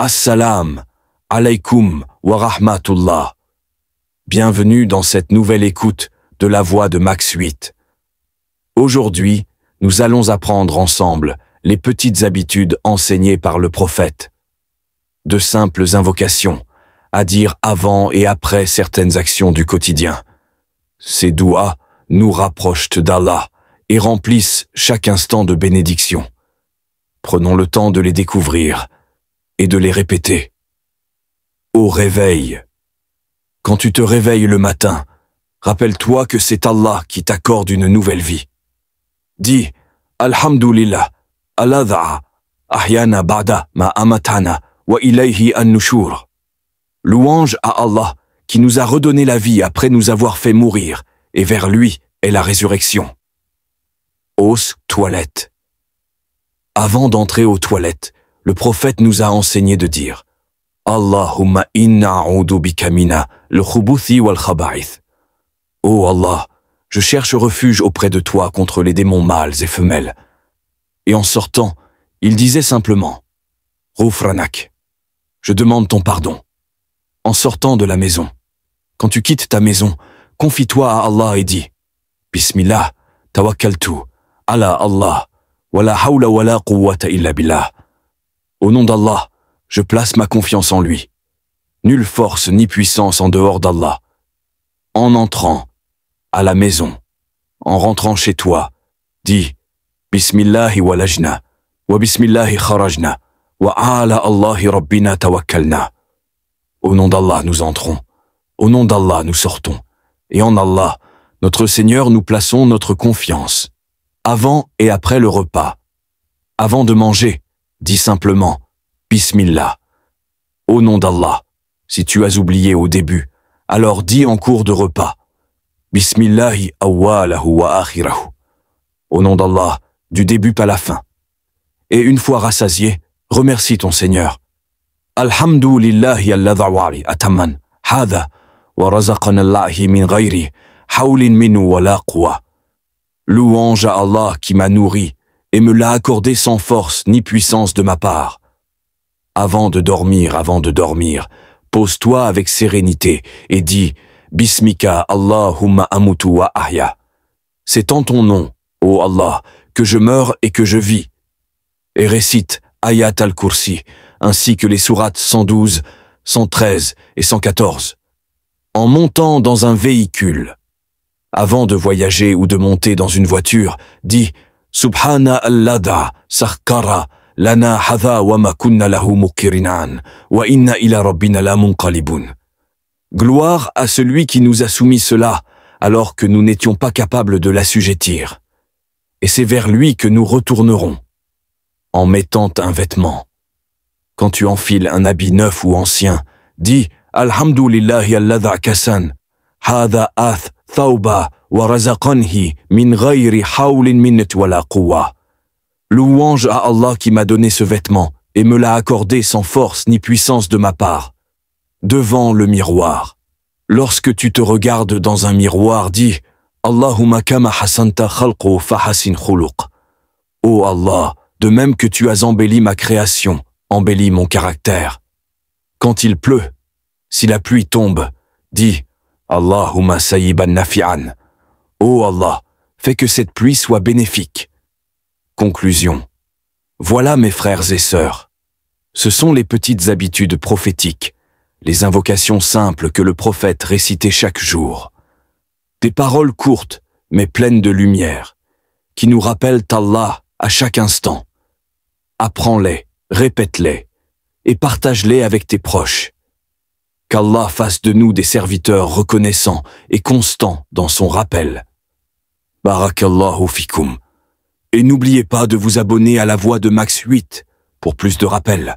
Assalam alaykum wa rahmatullah. Bienvenue dans cette nouvelle écoute de la voix de Max 8. Aujourd'hui, nous allons apprendre ensemble les petites habitudes enseignées par le prophète. De simples invocations à dire avant et après certaines actions du quotidien. Ces douas nous rapprochent d'Allah et remplissent chaque instant de bénédiction. Prenons le temps de les découvrir et de les répéter. Au réveil. Quand tu te réveilles le matin, rappelle-toi que c'est Allah qui t'accorde une nouvelle vie. Dis Alhamdulillah, Alladha, Ahyana Ba'da ma amatana, wa ilayhi an-nushur. Louange à Allah qui nous a redonné la vie après nous avoir fait mourir, et vers lui est la résurrection. Aux toilettes. Avant d'entrer aux toilettes, le prophète nous a enseigné de dire Allahumma inna a'udhu bika mina al-khubuthi wal-khaba'ith. Oh Allah, je cherche refuge auprès de toi contre les démons mâles et femelles. Et en sortant, il disait simplement Ghufranak. Je demande ton pardon. En sortant de la maison, quand tu quittes ta maison, confie-toi à Allah et dis Bismillah, tawakkaltu, ala Allah, wa la hawla wa la quwwata illa billah. Au nom d'Allah, je place ma confiance en lui. Nulle force ni puissance en dehors d'Allah. En entrant à la maison, en rentrant chez toi, dis Bismillahi walajna, wa bismillahi kharajna, wa ala Allahi rabbina tawakkalna. Au nom d'Allah nous entrons, au nom d'Allah nous sortons, et en Allah, notre Seigneur, nous plaçons notre confiance. Avant et après le repas. Avant de manger, dis simplement Bismillah. Au nom d'Allah. Si tu as oublié au début, alors dis en cours de repas Bismillahi awwalahu wa akhirahu. Au nom d'Allah, du début à la fin. Et une fois rassasié, remercie ton Seigneur. Alhamdulillahi alladha wari ataman hadha wa razaqana Allahi min ghayri hawlin minu wa la quwa. Louange à Allah qui m'a nourri et me l'a accordé sans force ni puissance de ma part. Avant de dormir, pose-toi avec sérénité et dis Bismika Allahumma amutu wa ahya. C'est en ton nom, ô Allah, que je meurs et que je vis. Et récite Ayat al-Kursi, ainsi que les sourates 112, 113 et 114. En montant dans un véhicule. Avant de voyager ou de monter dans une voiture, dis Subhana alladha sakhkara lana hadha wa ma kunna lahu mukrinan wa inna ila rabbina lamunqalibun. Gloire à celui qui nous a soumis cela alors que nous n'étions pas capables de l'assujettir. Et c'est vers lui que nous retournerons. En mettant un vêtement. Quand tu enfiles un habit neuf ou ancien, dis Alhamdulillahi alladha kasan hadha ath thawba wa razaqanhi min ghayri hawlin minnat wa la quwwa. Louange à Allah qui m'a donné ce vêtement et me l'a accordé sans force ni puissance de ma part. Devant le miroir. Lorsque tu te regardes dans un miroir, dis Allahumma kama hasanta khalqu fahasin khuluq. Ô Allah, de même que tu as embelli ma création, embellis mon caractère. Quand il pleut, si la pluie tombe, dis Allahumma sayyiban nafi'an. Ô Allah, fais que cette pluie soit bénéfique. Conclusion. Voilà mes frères et sœurs. Ce sont les petites habitudes prophétiques, les invocations simples que le prophète récitait chaque jour. Des paroles courtes, mais pleines de lumière, qui nous rappellent Allah à chaque instant. Apprends-les, répète-les, et partage-les avec tes proches. Qu'Allah fasse de nous des serviteurs reconnaissants et constants dans son rappel. Barakallahu fikum. Et n'oubliez pas de vous abonner à la voix de Max 8 pour plus de rappels.